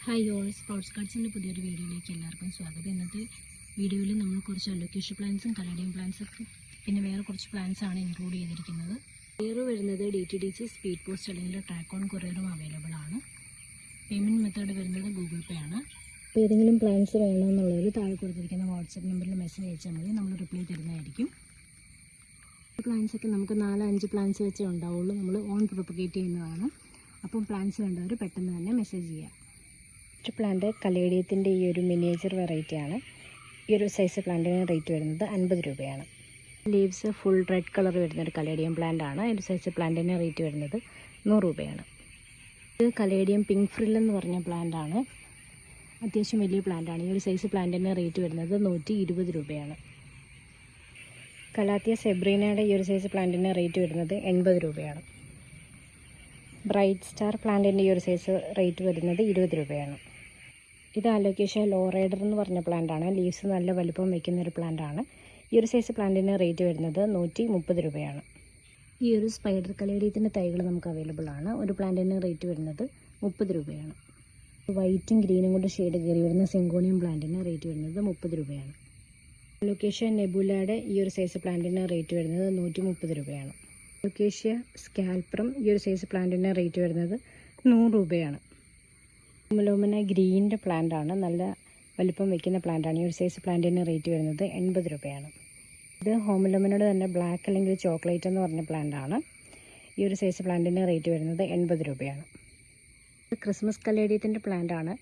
Hi all sports കാർഡ്സിൻ്റെ പുതിയൊരു വീഡിയോയിലേക്ക് എല്ലാവർക്കും സ്വാഗതം. ഇന്നത്തെ വീഡിയോയിൽ നമ്മൾ കുറച്ച് അലോക്കേഷ്യ പ്ലാന്റ്സും കലാഡിയം പ്ലാന്റ്സൊക്കെ പിന്നെ വേറെ കുറച്ച് പ്ലാന്റ്സാണ് ഇൻക്ലൂഡ് ചെയ്തിരിക്കുന്നത്. കൊറിയർ വരുന്നത് DTDC സ്പീഡ് പോസ്റ്റ് അല്ലെങ്കിൽ ട്രാക്ക് ഓൺ കൊറിയറും അവൈലബിൾ ആണ്. പേയ്മെൻറ്റ് മെത്തേഡ് വരുന്നത് ഗൂഗിൾ പേ ആണ്. അപ്പോൾ ഏതെങ്കിലും പ്ലാന്റ്സ് വേണമെന്നുള്ളവർ താഴെ കൊടുത്തിരിക്കുന്ന വാട്സപ്പ് നമ്പറിൽ മെസ്സേജ് അയച്ചാൽ മതി, നമ്മൾ റിപ്ലൈ തരുന്നതായിരിക്കും. പ്ലാന്റ്സൊക്കെ നമുക്ക് 4-5 പ്ലാന്റ്സ് വെച്ചേ ഉണ്ടാവുള്ളൂ. നമ്മൾ ഓൺ പ്രൊപ്പഗേറ്റ് ചെയ്യുന്നതാണ്. അപ്പം പ്ലാന്റ്സ് വേണ്ടവർ പെട്ടെന്ന് തന്നെ മെസ്സേജ് ചെയ്യാം. പ്ലാന്റ് കലേഡിയത്തിൻ്റെ ഈ ഒരു മിനിയേച്ചർ വെറൈറ്റിയാണ്. ഈ ഒരു സൈസ് പ്ലാന്റിന് റേറ്റ് വരുന്നത് 50 രൂപയാണ്. ലീവ്സ് ഫുൾ റെഡ് കളർ വരുന്നൊരു കലേഡിയം പ്ലാന്റ് ആണ്. ഈ ഒരു സൈസ് പ്ലാന്റിന് റേറ്റ് വരുന്നത് 100 രൂപയാണ്. ഇത് കലേഡിയം പിങ്ക് ഫ്രിൽ എന്ന് പറഞ്ഞ പ്ലാന്റ് ആണ്. അത്യാവശ്യം വലിയ പ്ലാന്റ് ആണ്. ഈ ഒരു സൈസ് പ്ലാന്റിന് റേറ്റ് വരുന്നത് 120 രൂപയാണ്. കലാത്തിയ സെബ്രീനയുടെ ഈ ഒരു സൈസ് പ്ലാന്റിന് റേറ്റ് വരുന്നത് 80 രൂപയാണ്. ബ്രൈറ്റ് സ്റ്റാർ പ്ലാന്റിൻ്റെ ഈ ഒരു സൈസ് റേറ്റ് വരുന്നത് 20 രൂപയാണ്. ഇത് അലോക്കേഷ്യ ലോ റൈഡർ എന്ന് പറഞ്ഞ പ്ലാന്റാണ്. ലീവ്സ് നല്ല വലുപ്പം വയ്ക്കുന്നൊരു പ്ലാന്റാണ്. ഈ ഒരു സൈസ് പ്ലാന്റിന് റേറ്റ് വരുന്നത് 130 രൂപയാണ്. ഈ ഒരു സ്പൈഡർ കലേഡിയത്തിൻ്റെ തൈകൾ നമുക്ക് അവൈലബിൾ ആണ്. ഒരു പ്ലാന്റിന് റേറ്റ് വരുന്നത് 30 രൂപയാണ്. വൈറ്റും ഗ്രീനും കൊണ്ട് ഷെയ്ഡ് കയറി വരുന്ന സിങ്കോണിയം പ്ലാന്റിന് റേറ്റ് വരുന്നത് 30 രൂപയാണ്. അലോക്കേഷ്യ നെബുലയുടെ ഈ ഒരു സൈസ് പ്ലാന്റിന് റേറ്റ് വരുന്നത് 130 രൂപയാണ്. അലോക്കേഷ്യ സ്കാൽപ്രം ഈ ഒരു സൈസ് പ്ലാന്റിന് റേറ്റ് വരുന്നത് 100 രൂപയാണ്. ഹോമലോമന ഗ്രീനിൻ്റെ പ്ലാന്റാണ്. നല്ല വലിപ്പം വയ്ക്കുന്ന പ്ലാന്റാണ്. ഈ ഒരു സൈസ് പ്ലാന്റിന് റേറ്റ് വരുന്നത് 80 രൂപയാണ്. ഇത് ഹോമലോമനയുടെ തന്നെ ബ്ലാക്ക് അല്ലെങ്കിൽ ചോക്ലേറ്റ് എന്ന് പറഞ്ഞ പ്ലാന്റാണ്. ഈ ഒരു സൈസ് പ്ലാന്റിന് റേറ്റ് വരുന്നത് 80 രൂപയാണ്. ക്രിസ്മസ് കലേഡിയത്തിൻ്റെ പ്ലാന്റാണ്.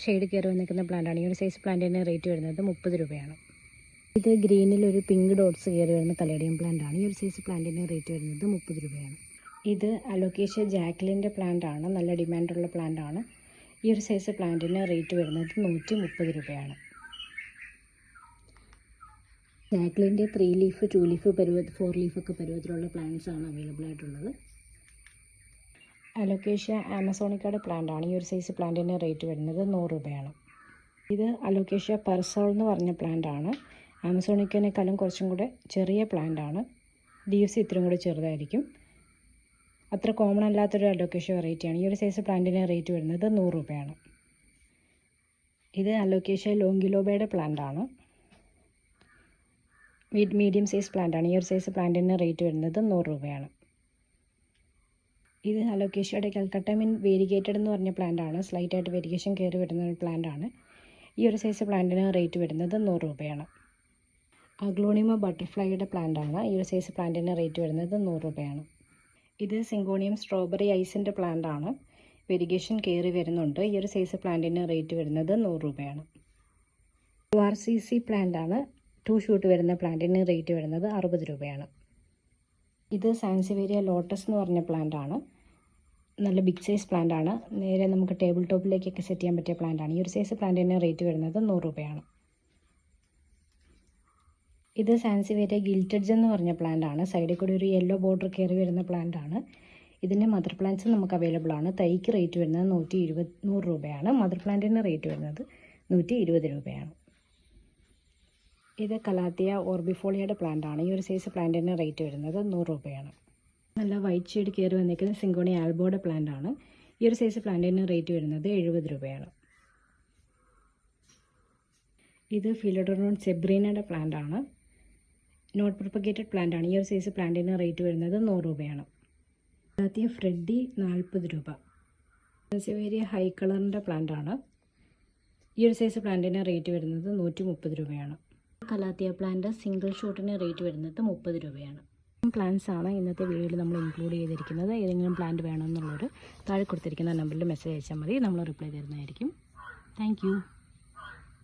ഷെയ്ഡ് കയറി വന്നിരിക്കുന്ന പ്ലാന്റാണ്. ഈ ഒരു സൈസ് പ്ലാന്റിന് റേറ്റ് വരുന്നത് 30 രൂപയാണ്. ഇത് ഗ്രീനിൽ ഒരു പിങ്ക് ഡോട്ട്സ് കയറി വരുന്ന കലേഡിയം പ്ലാന്റാണ്. ഈ ഒരു സൈസ് പ്ലാന്റിന് റേറ്റ് വരുന്നത് 30 രൂപയാണ്. ഇത് അലോക്കേഷ്യ ജാക്ലിൻ്റെ പ്ലാന്റാണ്. നല്ല ഡിമാൻഡുള്ള പ്ലാന്റാണ്. ഈ ഒരു സൈസ് പ്ലാന്റിന് റേറ്റ് വരുന്നത് 130 രൂപയാണ്. ജാക്ലിൻ്റെ 3 ലീഫ് 2 ലീഫ് 4 ലീഫൊക്കെ പരുവത്തിലുള്ള പ്ലാന്റ്സാണ് അവൈലബിൾ ആയിട്ടുള്ളത്. അലോക്കേഷ്യ ആമസോണിക്കയുടെ പ്ലാന്റാണ്. ഈ ഒരു സൈസ് പ്ലാന്റിന് റേറ്റ് വരുന്നത് 100 രൂപയാണ്. ഇത് അലോക്കേഷ്യ പെർസോൾ എന്ന് പറഞ്ഞ പ്ലാന്റാണ്. ആമസോണിക്കനേക്കാളും കുറച്ചും കൂടെ ചെറിയ പ്ലാന്റാണ്. ലീവ്സ് ഇത്രയും കൂടെ ചെറുതായിരിക്കും. അത്ര കോമൺ അല്ലാത്തൊരു അലോക്കേഷ്യ വെറൈറ്റിയാണ്. ഈ ഒരു സൈസ് പ്ലാന്റിന് റേറ്റ് വരുന്നത് 100 രൂപയാണ്. ഇത് അലോക്കേഷ്യ ലോങ്കിലോബയുടെ പ്ലാന്റാണ്. മീഡിയം സൈസ് പ്ലാന്റാണ്. ഈ ഒരു സൈസ് പ്ലാന്റിന് റേറ്റ് വരുന്നത് 100 രൂപയാണ്. ഇത് അലോക്കേഷ്യയുടെ കൽക്കട്ട വേരിഗേറ്റഡ് എന്ന് പറഞ്ഞ പ്ലാന്റാണ്. സ്ലൈറ്റായിട്ട് വേരിഗേഷൻ കയറി വരുന്ന ഒരു പ്ലാന്റാണ്. ഈ ഒരു സൈസ് പ്ലാന്റിന് റേറ്റ് വരുന്നത് 100 രൂപയാണ്. അഗ്ലോണിമ ബട്ടർഫ്ലൈയുടെ പ്ലാന്റാണ്. ഈ ഒരു സൈസ് പ്ലാന്റിന് റേറ്റ് വരുന്നത് 100 രൂപയാണ്. ഇത് സിങ്കോണിയം സ്ട്രോബെറി ഐസിൻ്റെ പ്ലാന്റാണ്. വെരിഗേഷൻ കയറി വരുന്നുണ്ട്. ഈ ഒരു സൈസ് പ്ലാന്റിന് റേറ്റ് വരുന്നത് 100 രൂപയാണ്. URCC പ്ലാന്റാണ്. 2 ഷൂട്ട് വരുന്ന പ്ലാന്റിന് റേറ്റ് വരുന്നത് 60 രൂപയാണ്. ഇത് സാൻസിവേരിയ ലോട്ടസ് എന്ന് പറഞ്ഞ പ്ലാന്റാണ്. നല്ല ബിഗ് സൈസ് പ്ലാന്റാണ്. നേരെ നമുക്ക് ടേബിൾ ടോപ്പിലേക്കൊക്കെ സെറ്റ് ചെയ്യാൻ പറ്റിയ പ്ലാന്റാണ്. ഈ ഒരു സൈസ് പ്ലാന്റിന് റേറ്റ് വരുന്നത് 100 രൂപയാണ്. ഇത് സാൻസിവേരിയ ഗിൽറ്റഡ്സ് എന്ന് പറഞ്ഞ പ്ലാന്റാണ്. സൈഡിൽ കൂടി ഒരു യെല്ലോ ബോർഡർ കയറി വരുന്ന പ്ലാന്റാണ്. ഇതിൻ്റെ മദർ പ്ലാന്റ്സ് നമുക്ക് അവൈലബിൾ ആണ്. തൈക്ക് റേറ്റ് വരുന്നത് 100 രൂപയാണ്. മദർ പ്ലാന്റിന് റേറ്റ് വരുന്നത് 120 രൂപയാണ്. ഇത് കലാത്തിയ ഓർബിഫോളിയയുടെ പ്ലാന്റാണ്. ഈ ഒരു സൈസ് പ്ലാന്റിന് റേറ്റ് വരുന്നത് 100 രൂപയാണ്. നല്ല വൈറ്റ് ഷെയ്ഡ് കയറി വന്നിരിക്കുന്ന സിങ്കോണി ആൽബോയുടെ പ്ലാന്റാണ്. ഈ ഒരു സൈസ് പ്ലാന്റിന് റേറ്റ് വരുന്നത് 70 രൂപയാണ്. ഇത് ഫിലോഡോറോൺ സെബ്രീനയുടെ പ്ലാന്റാണ്. നോട്ട് പ്രൊപ്പഗേറ്റഡ് പ്ലാന്റാണ്. ഈ ഒരു സൈസ് പ്ലാന്റിന് റേറ്റ് വരുന്നത് 100 രൂപയാണ്. കലാത്തിയ ഫ്രെഡി 40 രൂപ. സാൻസിവേരിയ ഹൈ കളറിൻ്റെ പ്ലാന്റാണ്. ഈ ഒരു സൈസ് പ്ലാന്റിന് റേറ്റ് വരുന്നത് 130 രൂപയാണ്. കലാത്തിയ പ്ലാന്റ് സിംഗിൾ ഷോട്ടിന് റേറ്റ് വരുന്നത് 30 രൂപയാണ്. പ്ലാന്റ്സ് ആണ് ഇന്നത്തെ വീഡിയോയിൽ നമ്മൾ ഇൻക്ലൂഡ് ചെയ്തിരിക്കുന്നത്. ഏതെങ്കിലും പ്ലാന്റ് വേണമെന്നുള്ളവർ താഴെ കൊടുത്തിരിക്കുന്ന നമ്പറിൽ മെസ്സേജ് അയച്ചാൽ മതി, നമ്മൾ റിപ്ലൈ തരുന്നതായിരിക്കും. താങ്ക്